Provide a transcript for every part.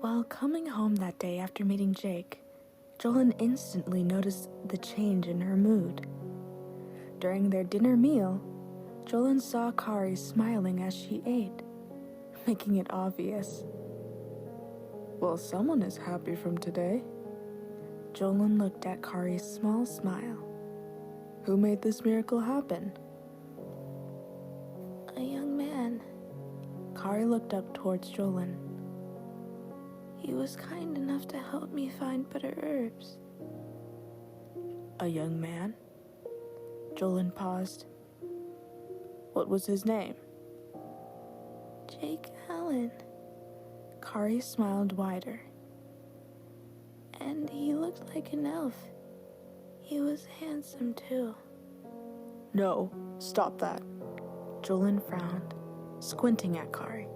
While coming home that day after meeting Jake, Jolin instantly noticed the change in her mood. During their dinner meal, Jolin saw Kari smiling as she ate, making it obvious. Well, someone is happy from today. Jolin looked at Kari's small smile. Who made this miracle happen? A young man. Kari looked up towards Jolin. He was kind enough to help me find better herbs. A young man? Jolin paused. What was his name? Jake Allen. Kari smiled wider. And he looked like an elf. He was handsome too. No, stop that. Jolin frowned, squinting at Kari.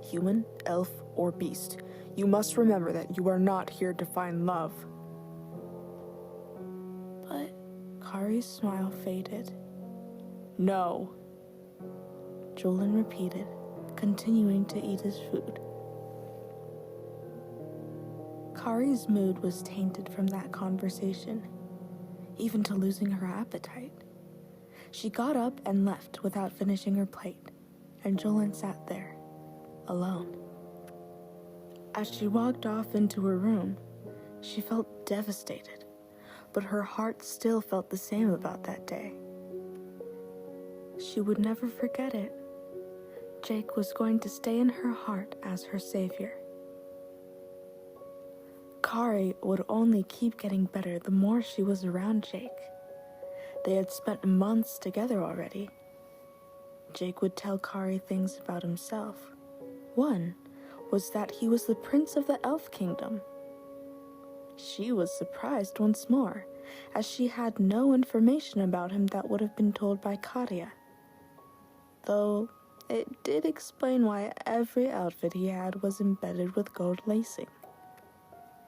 Human, elf, or beast, you must remember that you are not here to find love. But Kari's smile faded. No. Jolin repeated, continuing to eat his food. Kari's mood was tainted from that conversation, even to losing her appetite. She got up and left without finishing her plate, and Jolin sat there, alone. As she walked off into her room, she felt devastated, but her heart still felt the same about that day. She would never forget it. Jake was going to stay in her heart as her savior. Kari would only keep getting better the more she was around Jake. They had spent months together already. Jake would tell Kari things about himself. One was that he was the prince of the elf kingdom. She was surprised once more, as she had no information about him that would have been told by Katya. Though it did explain why every outfit he had was embedded with gold lacing.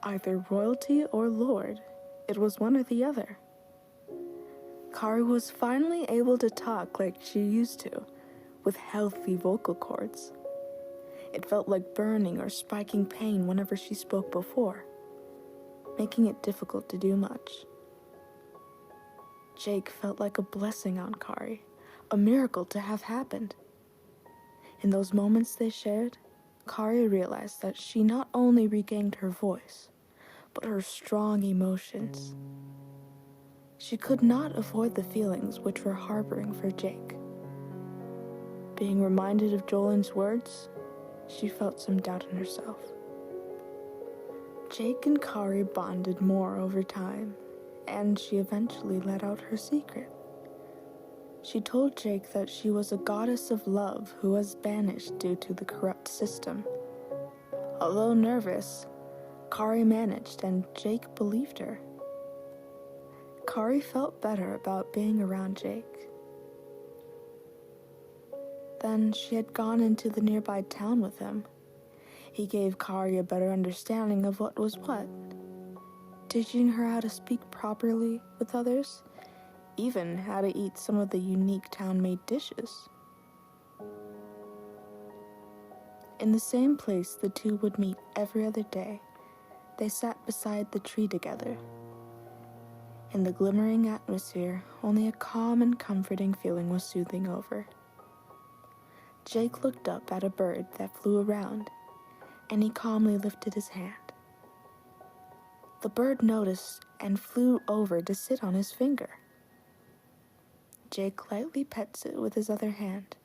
Either royalty or lord, it was one or the other. Kari was finally able to talk like she used to, with healthy vocal cords. It felt like burning or spiking pain whenever she spoke before, making it difficult to do much. Jake felt like a blessing on Kari, a miracle to have happened. In those moments they shared, Kari realized that she not only regained her voice, but her strong emotions. She could not avoid the feelings which were harboring for Jake. Being reminded of Jolin's words, she felt some doubt in herself. Jake and Kari bonded more over time, and she eventually let out her secret. She told Jake that she was a goddess of love who was banished due to the corrupt system. Although nervous, Kari managed, and Jake believed her. Kari felt better about being around Jake. Then she had gone into the nearby town with him. He gave Kari a better understanding of what was what, teaching her how to speak properly with others, even how to eat some of the unique town-made dishes. In the same place the two would meet every other day, they sat beside the tree together. In the glimmering atmosphere, only a calm and comforting feeling was soothing over. Jake looked up at a bird that flew around, and he calmly lifted his hand. The bird noticed and flew over to sit on his finger. Jake lightly pets it with his other hand,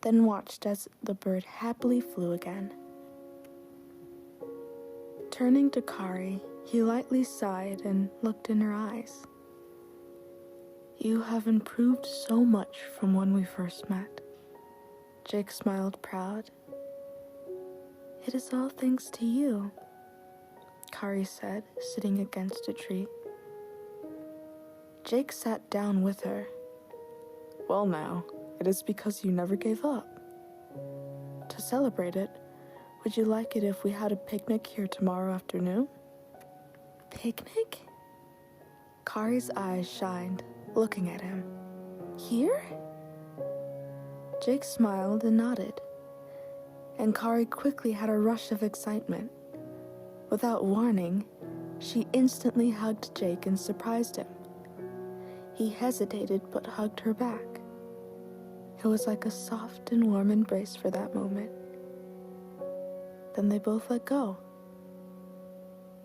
then watched as the bird happily flew again. Turning to Kari, he lightly sighed and looked in her eyes. You have improved so much from when we first met. Jake smiled proud. It is all thanks to you, Kari said, sitting against a tree. Jake sat down with her. Well now, it is because you never gave up. To celebrate it, would you like it if we had a picnic here tomorrow afternoon? Picnic? Kari's eyes shined, looking at him. Here? Jake smiled and nodded, and Kari quickly had a rush of excitement. Without warning, she instantly hugged Jake and surprised him. He hesitated but hugged her back. It was like a soft and warm embrace for that moment. Then they both let go.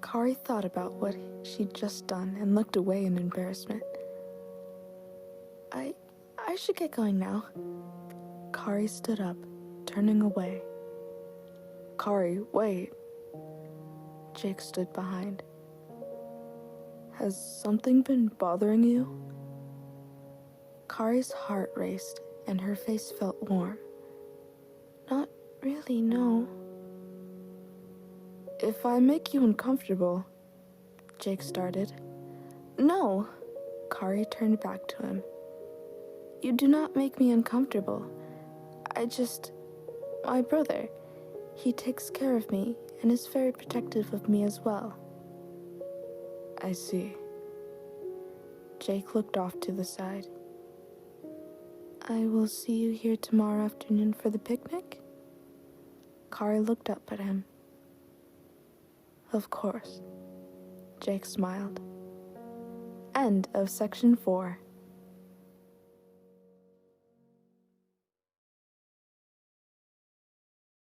Kari thought about what she'd just done and looked away in embarrassment. I should get going now. Kari stood up, turning away. Kari, wait. Jake stood behind. Has something been bothering you? Kari's heart raced and her face felt warm. Not really, no. If I make you uncomfortable, Jake started. No, Kari turned back to him. You do not make me uncomfortable. My brother, he takes care of me and is very protective of me as well. I see. Jake looked off to the side. I will see you here tomorrow afternoon for the picnic? Kari looked up at him. Of course. Jake smiled. End of section 4.